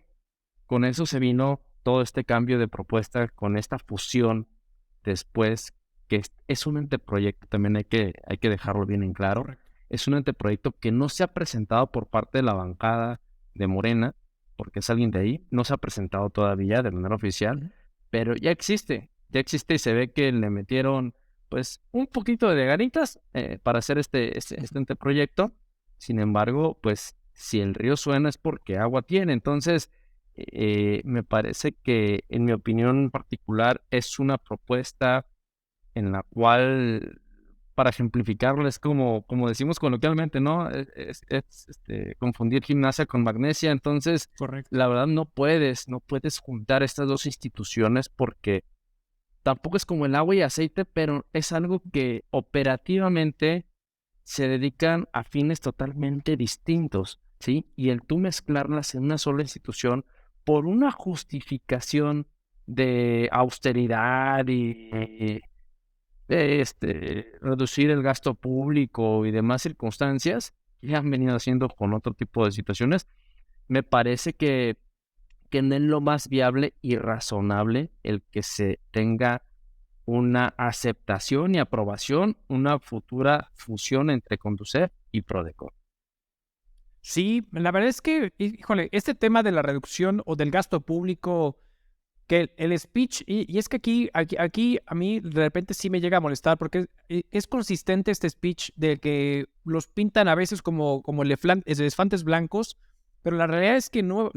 con eso se vino todo este cambio de propuesta, con esta fusión después, que es un anteproyecto, también hay que dejarlo bien en claro. Correcto. Es un anteproyecto que no se ha presentado por parte de la bancada de Morena, porque es alguien de ahí, no se ha presentado todavía de manera oficial, pero ya existe y se ve que le metieron pues un poquito de ganitas para hacer este anteproyecto. Sin embargo, pues si el río suena es porque agua tiene. Entonces, me parece que, en mi opinión particular, es una propuesta en la cual, para ejemplificarlo, es como decimos coloquialmente, ¿no? Confundir gimnasia con magnesia. Entonces, Correcto. la verdad no puedes juntar estas dos instituciones, porque tampoco es como el agua y aceite, pero es algo que operativamente se dedican a fines totalmente distintos, ¿sí? Y el tú mezclarlas en una sola institución por una justificación de austeridad y reducir el gasto público y demás circunstancias que han venido haciendo con otro tipo de situaciones, me parece que no es lo más viable y razonable el que se tenga una aceptación y aprobación, una futura fusión entre Conducef y Prodecon. Sí, la verdad es que, híjole, este tema de la reducción o del gasto público, que el speech, y es que aquí a mí de repente sí me llega a molestar, porque es consistente este speech de que los pintan a veces como elefantes blancos, pero la realidad es que no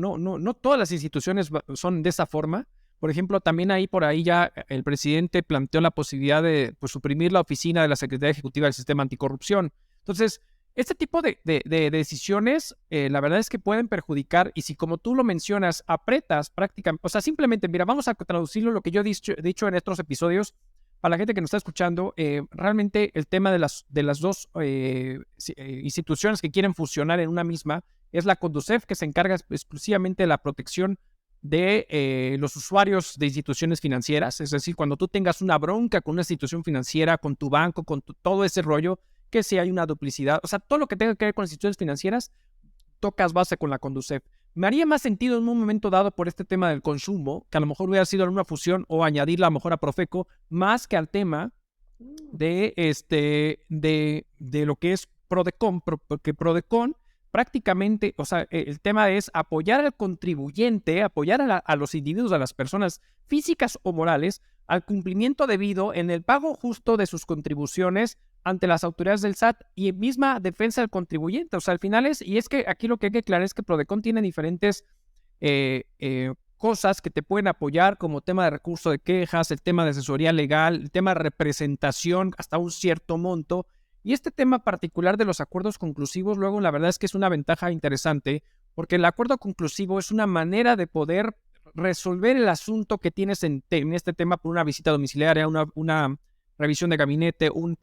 todas las instituciones son de esa forma. Por ejemplo, también por ahí ya el presidente planteó la posibilidad de pues, suprimir la oficina de la Secretaría Ejecutiva del Sistema Anticorrupción. Entonces, este tipo de decisiones, la verdad es que pueden perjudicar, y si, como tú lo mencionas, apretas prácticamente, o sea, simplemente, mira, vamos a traducirlo lo que yo he dicho en estos episodios, para la gente que nos está escuchando, realmente el tema de las dos instituciones que quieren fusionar en una misma es la Conducef, que se encarga exclusivamente de la protección de los usuarios de instituciones financieras. Es decir, cuando tú tengas una bronca con una institución financiera, con tu banco, todo ese rollo, que si hay una duplicidad, o sea, todo lo que tenga que ver con instituciones financieras, tocas base con la Conducef. Me haría más sentido en un momento dado por este tema del consumo, que a lo mejor hubiera sido una fusión o añadirla a lo mejor a Profeco, más que al tema de lo que es Prodecon, porque Prodecon prácticamente, o sea, el tema es apoyar al contribuyente, apoyar a los individuos, a las personas físicas o morales, al cumplimiento debido en el pago justo de sus contribuciones ante las autoridades del SAT y misma defensa del contribuyente. O sea, al final y es que aquí lo que hay que aclarar es que Prodecon tiene diferentes cosas que te pueden apoyar, como tema de recurso de quejas, el tema de asesoría legal, el tema de representación hasta un cierto monto. Y este tema particular de los acuerdos conclusivos, luego la verdad es que es una ventaja interesante, porque el acuerdo conclusivo es una manera de poder resolver el asunto que tienes en este tema por una visita domiciliaria, una revisión de gabinete, una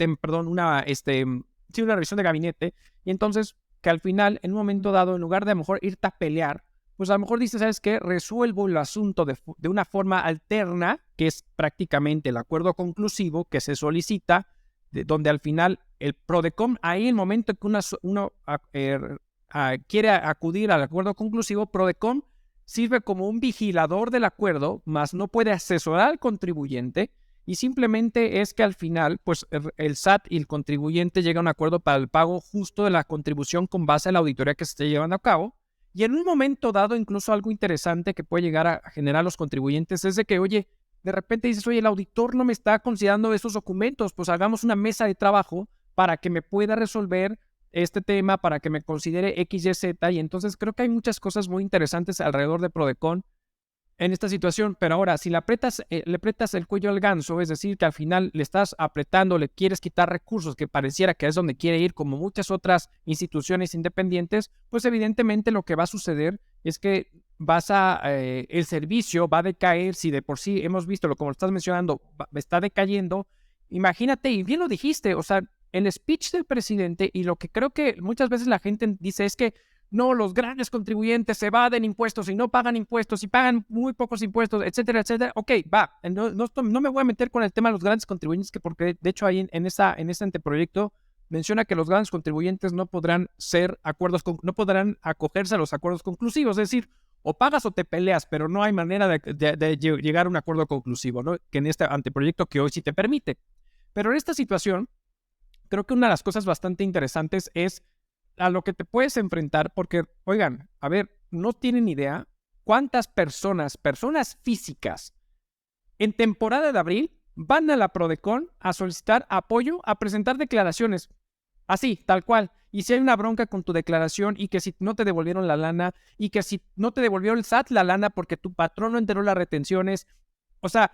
revisión de gabinete, y entonces que al final, en un momento dado, en lugar de a lo mejor irte a pelear, pues a lo mejor dices, ¿sabes qué? Resuelvo el asunto de una forma alterna, que es prácticamente el acuerdo conclusivo que se solicita, donde al final el Prodecon, ahí en el momento que uno quiere acudir al acuerdo conclusivo, Prodecon sirve como un vigilador del acuerdo, más no puede asesorar al contribuyente, y simplemente es que al final, pues el SAT y el contribuyente llegan a un acuerdo para el pago justo de la contribución con base a la auditoría que se esté llevando a cabo, Y en un momento dado, incluso algo interesante que puede llegar a generar los contribuyentes es de que, oye, de repente dices, oye, el auditor no me está considerando esos documentos, pues hagamos una mesa de trabajo para que me pueda resolver este tema, para que me considere X, Y, Z. Y entonces creo que hay muchas cosas muy interesantes alrededor de Prodecon en esta situación, pero ahora, si le aprietas el cuello al ganso, es decir, que al final le estás apretando, le quieres quitar recursos que pareciera que es donde quiere ir, como muchas otras instituciones independientes, pues evidentemente lo que va a suceder es que el servicio va a decaer. Si de por sí hemos visto, como lo estás mencionando, está decayendo. Imagínate, y bien lo dijiste, o sea, el speech del presidente, y lo que creo que muchas veces la gente dice es que no, los grandes contribuyentes se evaden impuestos y no pagan impuestos y pagan muy pocos impuestos, etcétera, etcétera. Ok, va, no me voy a meter con el tema de los grandes contribuyentes, porque de hecho ahí en ese anteproyecto menciona que los grandes contribuyentes no podrán no podrán acogerse a los acuerdos conclusivos, es decir, o pagas o te peleas, pero no hay manera de llegar a un acuerdo conclusivo, ¿no? Que en este anteproyecto que hoy sí te permite. Pero en esta situación, creo que una de las cosas bastante interesantes es a lo que te puedes enfrentar, porque, oigan, a ver, no tienen idea cuántas personas físicas, en temporada de abril van a la Prodecon a solicitar apoyo, a presentar declaraciones, así, tal cual. Y si hay una bronca con tu declaración, y que si no te devolvieron la lana, y que si no te devolvió el SAT la lana porque tu patrón no enteró las retenciones, o sea,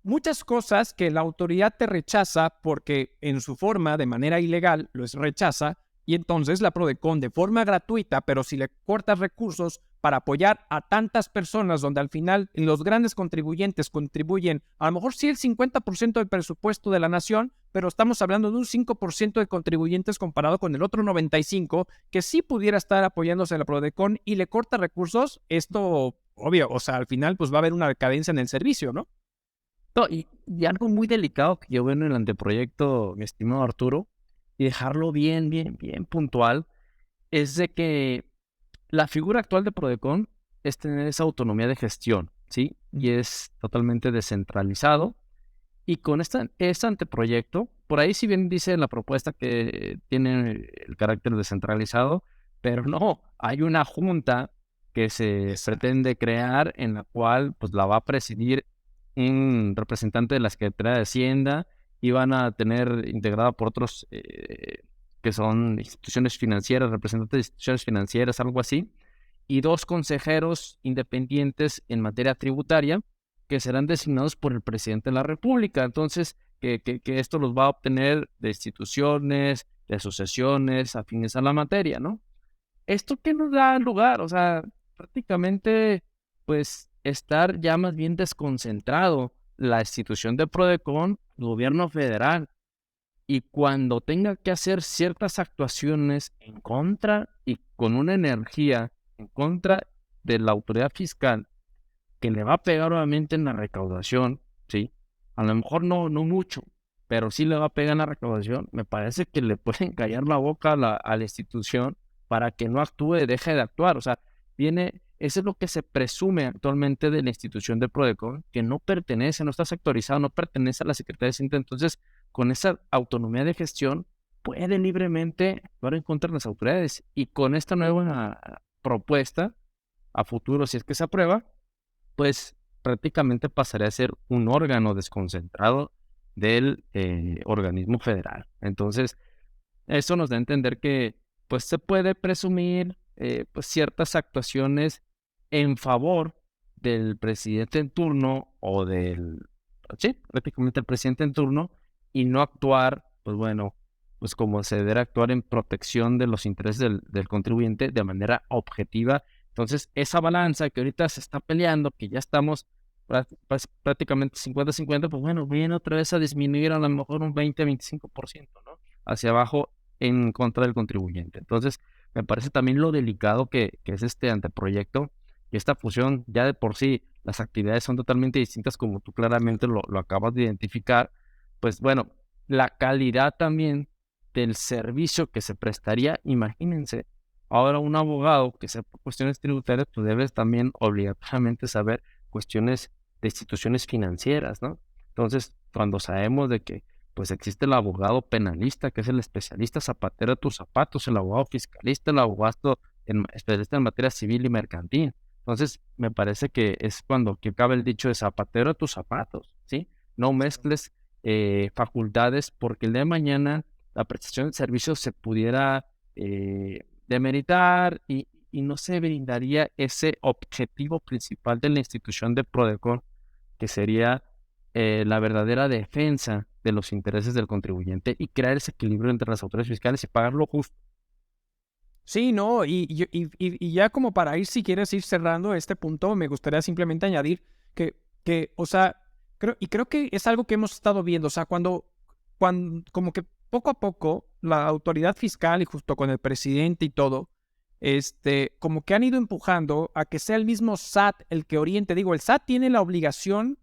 muchas cosas que la autoridad te rechaza porque en su forma, de manera ilegal, los rechaza. Y entonces la Prodecon, de forma gratuita, pero si le cortas recursos para apoyar a tantas personas, donde al final los grandes contribuyentes contribuyen a lo mejor sí el 50% del presupuesto de la nación, pero estamos hablando de un 5% de contribuyentes comparado con el otro 95% que sí pudiera estar apoyándose a la Prodecon, y le corta recursos. Esto, obvio, o sea, al final pues va a haber una decadencia en el servicio, ¿no? No, y algo muy delicado que yo veo en el anteproyecto, mi estimado Arturo, y dejarlo bien, bien, bien puntual, es de que la figura actual de Prodecon es tener esa autonomía de gestión, ¿sí? Y es totalmente descentralizado. Y con este anteproyecto, por ahí si bien dice en la propuesta que tiene el carácter descentralizado, pero no, hay una junta que se pretende crear, en la cual pues la va a presidir un representante de la Secretaría de Hacienda, y van a tener integrada por otros que son instituciones financieras, representantes de instituciones financieras, algo así, y 2 consejeros independientes en materia tributaria que serán designados por el presidente de la República. Entonces, que esto los va a obtener de instituciones, de asociaciones afines a la materia, ¿no? ¿Esto qué nos da lugar? O sea, prácticamente, pues, estar ya más bien desconcentrado la institución de Prodecon, el gobierno federal, y cuando tenga que hacer ciertas actuaciones en contra y con una energía en contra de la autoridad fiscal, que le va a pegar obviamente en la recaudación, ¿sí? A lo mejor no mucho, pero sí le va a pegar en la recaudación. Me parece que le pueden callar la boca a la institución para que no actúe, deje de actuar. O sea, eso es lo que se presume actualmente de la institución de Prodecon, que no pertenece, no está sectorizado, no pertenece a la Secretaría de Hacienda. Entonces, con esa autonomía de gestión, puede libremente actuar en contra de las autoridades. Y con esta nueva propuesta, a futuro, si es que se aprueba, pues prácticamente pasaría a ser un órgano desconcentrado del organismo federal. Entonces, eso nos da a entender que pues se puede presumir pues ciertas actuaciones en favor del presidente en turno sí, prácticamente el presidente en turno, y no actuar, pues bueno, pues como se debe actuar en protección de los intereses del contribuyente de manera objetiva. Entonces, esa balanza que ahorita se está peleando, que ya estamos prácticamente 50-50, pues bueno, viene otra vez a disminuir a lo mejor un 20-25%, ¿no? Hacia abajo en contra del contribuyente. Entonces, me parece también lo delicado que es este anteproyecto, y esta fusión, ya de por sí, las actividades son totalmente distintas, como tú claramente lo acabas de identificar. Pues bueno, la calidad también del servicio que se prestaría, imagínense, ahora un abogado que sepa cuestiones tributarias, pues debes también obligatoriamente saber cuestiones de instituciones financieras, ¿no? Entonces, cuando sabemos de que pues existe el abogado penalista, que es el especialista zapatero de tus zapatos, el abogado fiscalista, el abogado especialista en materia civil y mercantil. Entonces, me parece que es cuando que cabe el dicho de zapatero a tus zapatos, ¿sí? No mezcles facultades porque el día de mañana la prestación de servicios se pudiera demeritar y no se brindaría ese objetivo principal de la institución de Prodecon, que sería la verdadera defensa de los intereses del contribuyente y crear ese equilibrio entre las autoridades fiscales y pagar lo justo. Sí, no, y ya como para ir, si quieres ir cerrando este punto, me gustaría simplemente añadir o sea, creo que es algo que hemos estado viendo, o sea, cuando como que poco a poco la autoridad fiscal y justo con el presidente y todo, como que han ido empujando a que sea el mismo SAT el que oriente. Digo, el SAT tiene la obligación,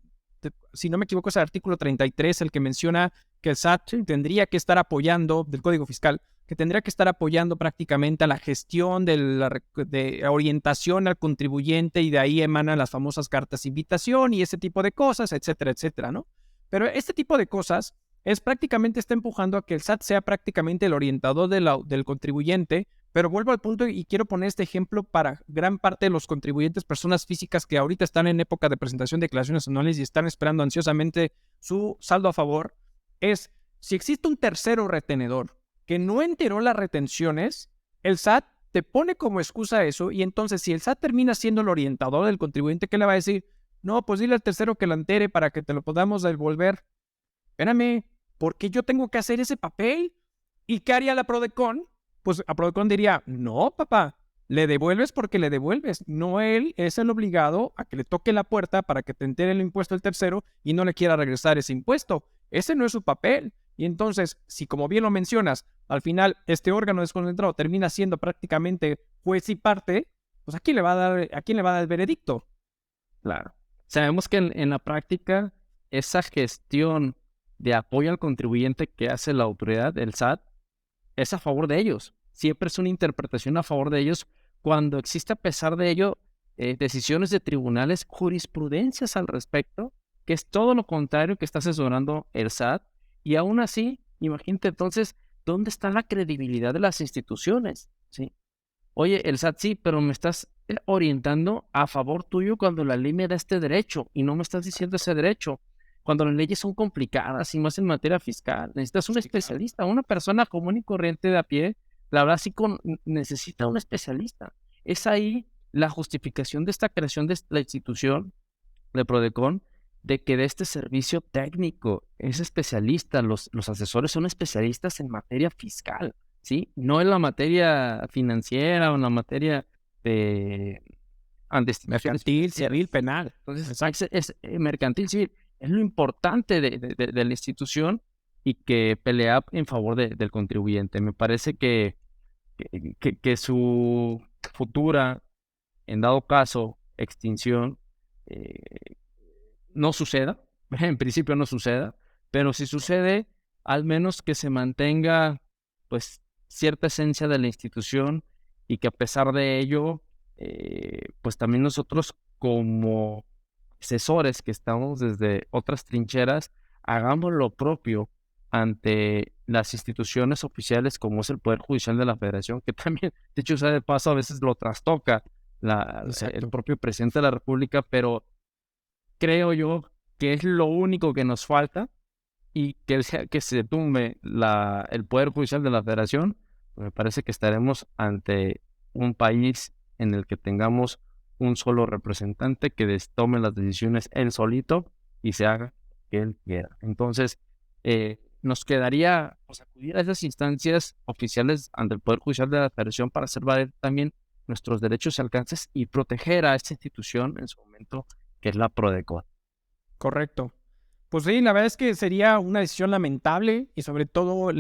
si no me equivoco, es el artículo 33 el que menciona que el SAT tendría que estar apoyando del Código Fiscal, que tendría que estar apoyando prácticamente a la gestión de orientación al contribuyente, y de ahí emanan las famosas cartas de invitación y ese tipo de cosas, etcétera, etcétera, ¿no? Pero este tipo de cosas está empujando a que el SAT sea prácticamente el orientador del contribuyente. Pero vuelvo al punto y quiero poner este ejemplo para gran parte de los contribuyentes, personas físicas que ahorita están en época de presentación de declaraciones anuales y están esperando ansiosamente su saldo a favor. Si existe un tercero retenedor que no enteró las retenciones, el SAT te pone como excusa eso, y entonces si el SAT termina siendo el orientador del contribuyente, ¿qué le va a decir? No, pues dile al tercero que lo entere para que te lo podamos devolver. Espérame, ¿por qué yo tengo que hacer ese papel? ¿Y qué haría la Prodecon? Pues a Prodecon diría, no, papá, le devuelves porque le devuelves. No, él es el obligado a que le toque la puerta para que te entere el impuesto el tercero y no le quiera regresar ese impuesto. Ese no es su papel. Y entonces, si como bien lo mencionas, al final este órgano desconcentrado termina siendo prácticamente juez y parte, pues ¿a quién le va a dar el veredicto? Claro. Sabemos que en la práctica esa gestión de apoyo al contribuyente que hace la autoridad, el SAT, es a favor de ellos. Siempre es una interpretación a favor de ellos cuando existe, a pesar de ello, decisiones de tribunales, jurisprudencias al respecto, que es todo lo contrario que está asesorando el SAT. Y aún así, imagínate entonces, ¿dónde está la credibilidad de las instituciones? ¿Sí? Oye, el SAT sí, pero me estás orientando a favor tuyo cuando la ley me da este derecho y no me estás diciendo ese derecho. Cuando las leyes son complicadas y más en materia fiscal, necesitas un especialista, una persona común y corriente de a pie, la verdad sí necesita un especialista. Es ahí la justificación de esta creación de la institución de Prodecon, de que de este servicio técnico es especialista, los asesores son especialistas en materia fiscal, ¿sí? No en la materia financiera o en la materia de Mercantil, civil, penal. Entonces, es mercantil, civil. Es lo importante de la institución y que pelea en favor del contribuyente. Me parece que su futura, en dado caso, extinción, no suceda. En principio no suceda, pero si sucede, al menos que se mantenga pues cierta esencia de la institución y que a pesar de ello, pues también nosotros como asesores que estamos desde otras trincheras, hagamos lo propio ante las instituciones oficiales como es el Poder Judicial de la Federación, que también, de hecho, sea de paso, a veces lo trastoca el propio presidente de la República, pero creo yo que es lo único que nos falta, y que se tumbe el Poder Judicial de la Federación, me parece que estaremos ante un país en el que tengamos un solo representante que tome las decisiones él solito y se haga que él quiera. Entonces, nos quedaría pues, acudir a esas instancias oficiales ante el Poder Judicial de la Federación para hacer valer también nuestros derechos y alcances y proteger a esta institución en su momento, que es la Prodecon. Correcto. Pues sí, la verdad es que sería una decisión lamentable, y sobre todo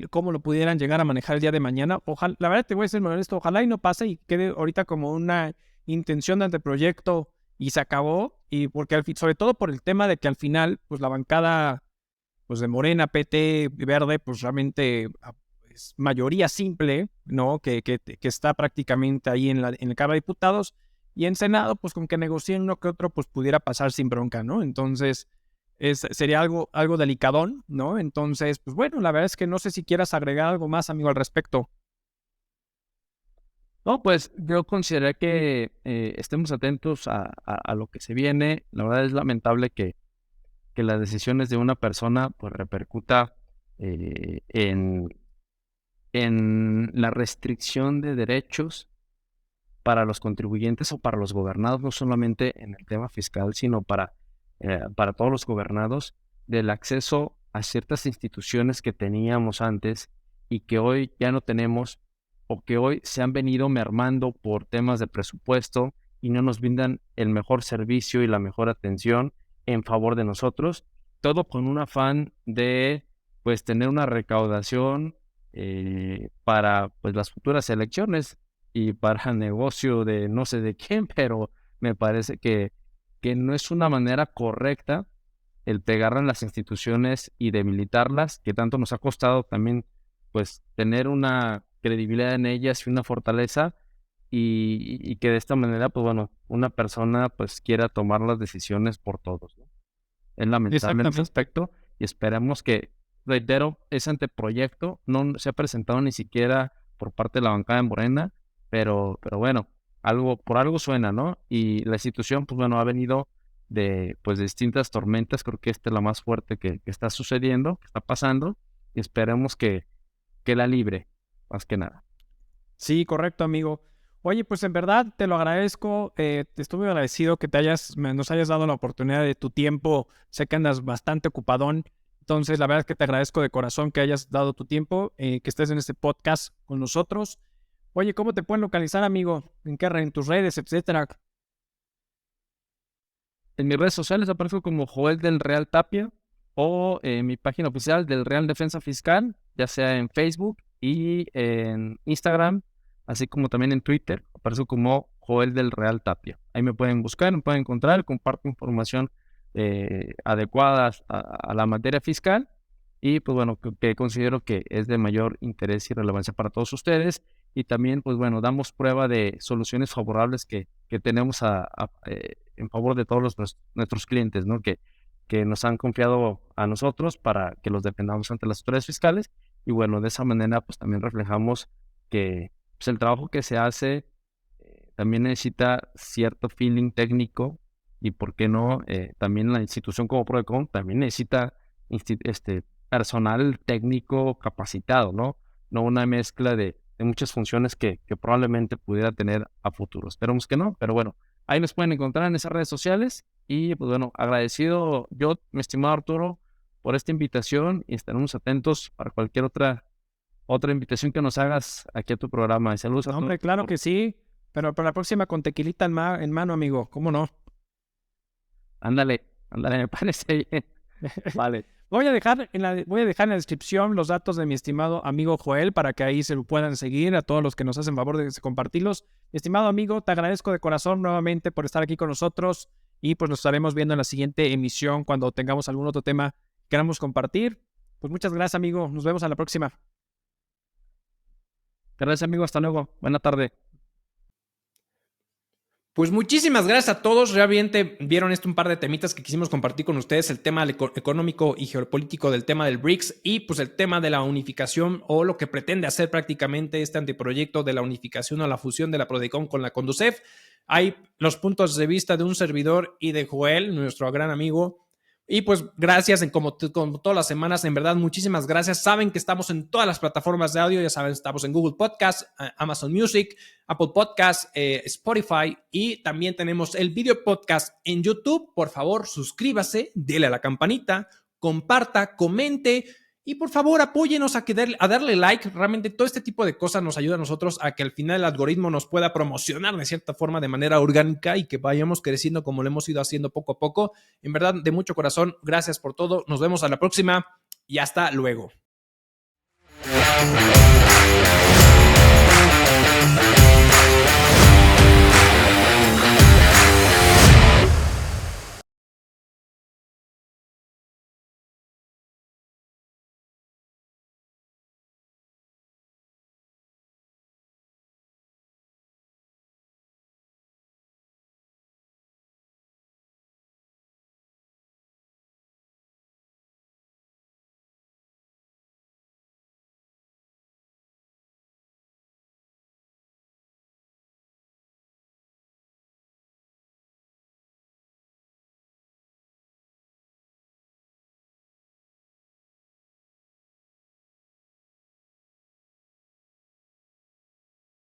cómo lo pudieran llegar a manejar el día de mañana. Ojalá, la verdad te voy a ser muy honesto, ojalá y no pase y quede ahorita como una intención de anteproyecto y se acabó, y porque sobre todo por el tema de que al final pues la bancada pues de Morena, PT, Verde, pues realmente es mayoría simple, ¿no? Que está prácticamente ahí en la Cámara de Diputados, y en Senado pues con que negocien uno que otro pues pudiera pasar sin bronca, ¿no? Entonces sería algo delicadón, ¿no? Entonces, pues bueno, la verdad es que no sé si quieras agregar algo más, amigo, al respecto. No, pues yo considero que estemos atentos a lo que se viene. La verdad es lamentable que las decisiones de una persona pues repercuta eh, en, en la restricción de derechos para los contribuyentes o para los gobernados, no solamente en el tema fiscal, sino para todos los gobernados, del acceso a ciertas instituciones que teníamos antes y que hoy ya no tenemos, o que hoy se han venido mermando por temas de presupuesto y no nos brindan el mejor servicio y la mejor atención en favor de nosotros, todo con un afán de pues tener una recaudación para pues las futuras elecciones y para negocio de no sé de quién, pero me parece que no es una manera correcta el pegarle a las instituciones y debilitarlas, que tanto nos ha costado también pues tener una credibilidad en ellas y una fortaleza, y que de esta manera pues bueno, una persona pues quiera tomar las decisiones por todos, ¿no? Es lamentable en ese Exactamente. aspecto y esperemos que, reitero, ese anteproyecto no se ha presentado ni siquiera por parte de la bancada de Morena, pero bueno, por algo suena, ¿no? Y la institución, pues bueno, ha venido de distintas tormentas. Creo que esta es la más fuerte que está sucediendo, que está pasando, y esperemos que la libre, más que nada. Sí, correcto, amigo. Oye, pues en verdad te lo agradezco. Te estuve agradecido que nos hayas dado la oportunidad de tu tiempo. Sé que andas bastante ocupadón. Entonces, la verdad es que te agradezco de corazón que hayas dado tu tiempo, que estés en este podcast con nosotros. Oye, ¿cómo te pueden localizar, amigo? ¿En tus redes, etcétera? En mis redes sociales aparezco como Joel del Real Tapia, o en mi página oficial del Real Defensa Fiscal, ya sea en Facebook y en Instagram, así como también en Twitter. Aparezco como Joel del Real Tapia. Ahí me pueden buscar, me pueden encontrar, comparto información adecuada a la materia fiscal, y pues bueno, que considero que es de mayor interés y relevancia para todos ustedes. Y también pues bueno, damos prueba de soluciones favorables que tenemos en favor de todos nuestros clientes, ¿no? Que nos han confiado a nosotros para que los defendamos ante las autoridades fiscales. Y bueno, de esa manera pues también reflejamos que pues, el trabajo que se hace también necesita cierto feeling técnico, y por qué no, también la institución como Prodecon también necesita personal técnico capacitado, ¿no? No una mezcla de muchas funciones que probablemente pudiera tener a futuro. Esperemos que no, pero bueno, ahí nos pueden encontrar en esas redes sociales. Y pues bueno, agradecido yo, mi estimado Arturo, por esta invitación, y estaremos atentos para cualquier otra invitación que nos hagas aquí a tu programa. Y saludos a No, todos. hombre, claro que sí. Pero para la próxima con tequilita en mano, amigo. ¿Cómo no? Ándale, ándale, me parece bien. Vale. Voy a dejar en la descripción los datos de mi estimado amigo Joel para que ahí se lo puedan seguir a todos los que nos hacen favor de compartirlos. Estimado amigo, te agradezco de corazón nuevamente por estar aquí con nosotros, y pues nos estaremos viendo en la siguiente emisión cuando tengamos algún otro tema que queramos compartir. Pues muchas gracias, amigo. Nos vemos a la próxima. Gracias, amigo. Hasta luego. Buena tarde. Pues muchísimas gracias a todos. Realmente vieron un par de temitas que quisimos compartir con ustedes: el tema económico y geopolítico del tema del BRICS, y pues el tema de la unificación, o lo que pretende hacer prácticamente este anteproyecto de la unificación o la fusión de la Prodecon con la Conducef. Hay los puntos de vista de un servidor y de Joel, nuestro gran amigo. Y pues gracias, como todas las semanas, en verdad, muchísimas gracias. Saben que estamos en todas las plataformas de audio, ya saben, estamos en Google Podcast, Amazon Music, Apple Podcast, Spotify, y también tenemos el video podcast en YouTube. Por favor, suscríbase, dele a la campanita, comparta, comente, y por favor apóyenos a darle like. Realmente todo este tipo de cosas nos ayuda a nosotros a que al final el algoritmo nos pueda promocionar de cierta forma de manera orgánica, y que vayamos creciendo como lo hemos ido haciendo poco a poco. En verdad, de mucho corazón, gracias por todo. Nos vemos a la próxima y hasta luego.